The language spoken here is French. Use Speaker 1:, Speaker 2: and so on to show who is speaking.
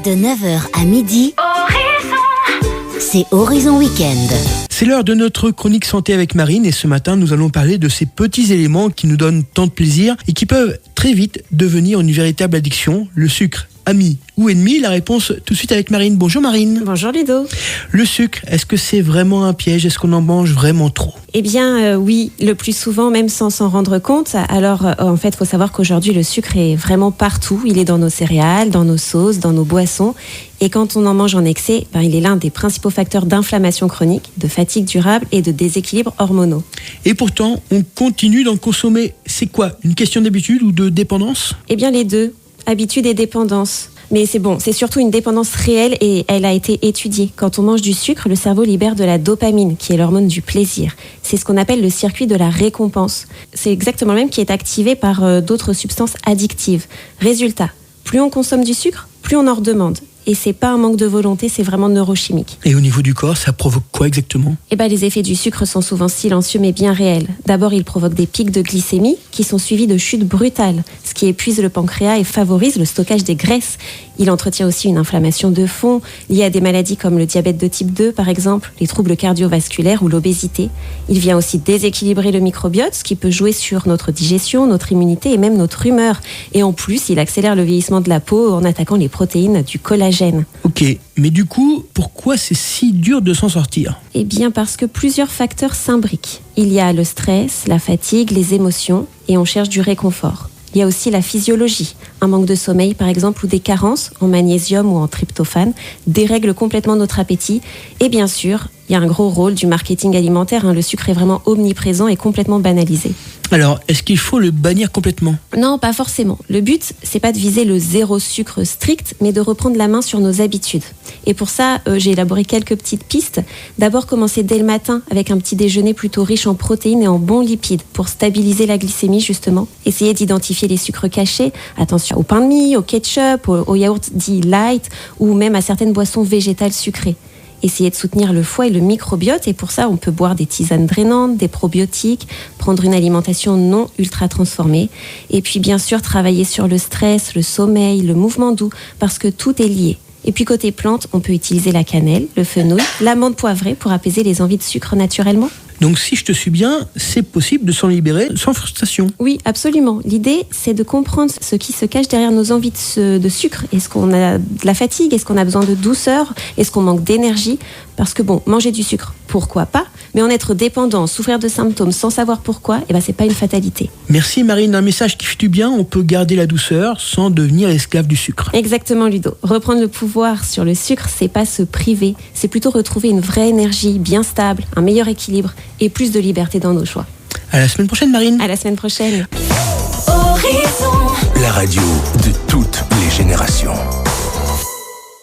Speaker 1: De 9h à midi, c'est Horizon Week-end.
Speaker 2: C'est l'heure de notre chronique santé avec Marine et ce matin nous allons parler de ces petits éléments qui nous donnent tant de plaisir et qui peuvent très vite devenir une véritable addiction, le sucre. Ami ou ennemi? La réponse tout de suite avec Marine. Bonjour Marine.
Speaker 3: Bonjour Ludo.
Speaker 2: Le sucre, est-ce que c'est vraiment un piège? Est-ce qu'on en mange vraiment trop?
Speaker 3: Eh bien oui, le plus souvent même sans s'en rendre compte. Alors en fait, il faut savoir qu'aujourd'hui le sucre est vraiment partout. Il est dans nos céréales, dans nos sauces, dans nos boissons. Et quand on en mange en excès, il est l'un des principaux facteurs d'inflammation chronique, de fatigue durable et de déséquilibre hormonaux.
Speaker 2: Et pourtant, on continue d'en consommer. C'est quoi? Une question d'habitude ou de dépendance?
Speaker 3: Eh bien les deux. Habitude et dépendance. Mais c'est surtout une dépendance réelle et elle a été étudiée. Quand on mange du sucre, le cerveau libère de la dopamine, qui est l'hormone du plaisir. C'est ce qu'on appelle le circuit de la récompense. C'est exactement le même qui est activé par d'autres substances addictives. Résultat, plus on consomme du sucre, plus on en redemande. Et c'est pas un manque de volonté, c'est vraiment neurochimique.
Speaker 2: Et au niveau du corps, ça provoque quoi exactement?
Speaker 3: Les effets du sucre sont souvent silencieux mais bien réels. D'abord, il provoque des pics de glycémie qui sont suivis de chutes brutales, ce qui épuise le pancréas et favorise le stockage des graisses. Il entretient aussi une inflammation de fond liée à des maladies comme le diabète de type 2 par exemple, les troubles cardiovasculaires ou l'obésité. Il vient aussi déséquilibrer le microbiote, ce qui peut jouer sur notre digestion, notre immunité et même notre humeur. Et en plus, il accélère le vieillissement de la peau en attaquant les protéines du collagène.
Speaker 2: Ok, mais du coup, pourquoi c'est si dur de s'en sortir?
Speaker 3: Eh bien parce que plusieurs facteurs s'imbriquent. Il y a le stress, la fatigue, les émotions et on cherche du réconfort. Il y a aussi la physiologie. Un manque de sommeil, par exemple, ou des carences en magnésium ou en tryptophane dérèglent complètement notre appétit. Et bien sûr, il y a un gros rôle du marketing alimentaire. Le sucre est vraiment omniprésent et complètement banalisé.
Speaker 2: Alors, est-ce qu'il faut le bannir complètement?
Speaker 3: Non, pas forcément. Le but, c'est pas de viser le zéro sucre strict, mais de reprendre la main sur nos habitudes. Et pour ça, j'ai élaboré quelques petites pistes. D'abord, commencer dès le matin avec un petit déjeuner plutôt riche en protéines et en bons lipides pour stabiliser la glycémie, justement. Essayez d'identifier les sucres cachés. Attention au pain de mie, au ketchup, au yaourt dit light ou même à certaines boissons végétales sucrées. Essayez de soutenir le foie et le microbiote et pour ça, on peut boire des tisanes drainantes, des probiotiques, prendre une alimentation non ultra transformée et puis bien sûr travailler sur le stress, le sommeil, le mouvement doux parce que tout est lié. Et puis côté plantes, on peut utiliser la cannelle, le fenouil, l'amande poivrée pour apaiser les envies de sucre naturellement.
Speaker 2: Donc si je te suis bien, c'est possible de s'en libérer sans frustration.
Speaker 3: Oui, absolument. L'idée, c'est de comprendre ce qui se cache derrière nos envies de sucre. Est-ce qu'on a de la fatigue? Est-ce qu'on a besoin de douceur? Est-ce qu'on manque d'énergie? Parce que manger du sucre, pourquoi pas? Mais en être dépendant, souffrir de symptômes sans savoir pourquoi, c'est pas une fatalité.
Speaker 2: Merci Marine, un message qui fait du bien. On peut garder la douceur sans devenir esclave du sucre.
Speaker 3: Exactement Ludo. Reprendre le pouvoir sur le sucre, c'est pas se priver. C'est plutôt retrouver une vraie énergie bien stable, un meilleur équilibre et plus de liberté dans nos choix.
Speaker 2: À la semaine prochaine Marine.
Speaker 3: À la semaine prochaine.
Speaker 1: Horizon.
Speaker 4: La radio